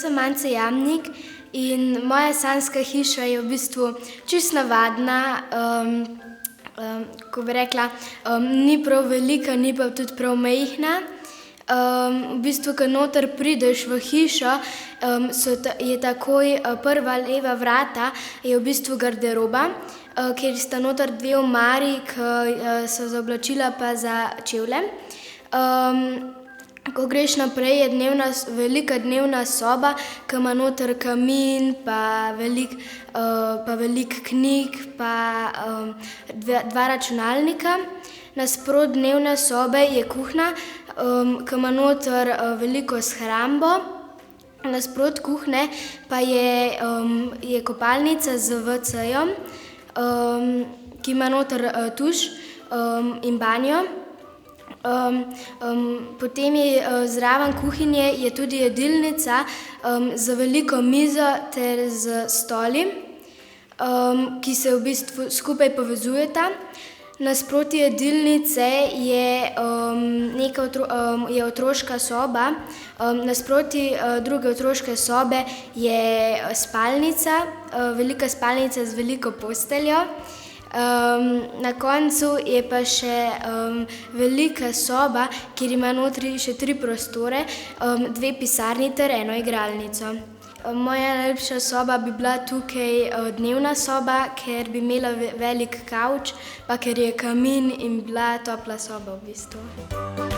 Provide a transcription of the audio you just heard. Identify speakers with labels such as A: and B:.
A: sem Mance Jamnik in moja sanjska hiša je v bistvu čisto navadna, kako bi rekla, ni prav velika, ni pa tudi prav majhna. V bistvu, ko noter prideš v hišo, je takoj prva leva vrata je v bistvu garderoba, kjer sta noter dve omari, ki so za oblačila pa za čevlje. Ko greš naprej, je velika dnevna soba, ki ima noter kamin pa veliko knjig pa dva računalnika. Nasproti dnevne sobe je kuhinja, ki ima noter veliko shrambo. Nasproti kuhinje pa je kopalnica z WC-jem, ki ima noter tuš in banjo. Potem je zraven kuhinje je tudi jedilnica z veliko mizo ter s stoli, ki se v bistvu skupaj povezujeta. Nasproti jedilnice je otroška soba, nasproti druge otroške sobe je spalnica, velika spalnica z veliko posteljo. Na koncu je pa še velika soba, kjer ima notri še 3 prostore, 2 pisarni ter eno igralnico. Moja najljubša soba bi bila tukaj dnevna soba, ker bi imela velik kavč pa ker je kamin in bila topla soba v bistvu.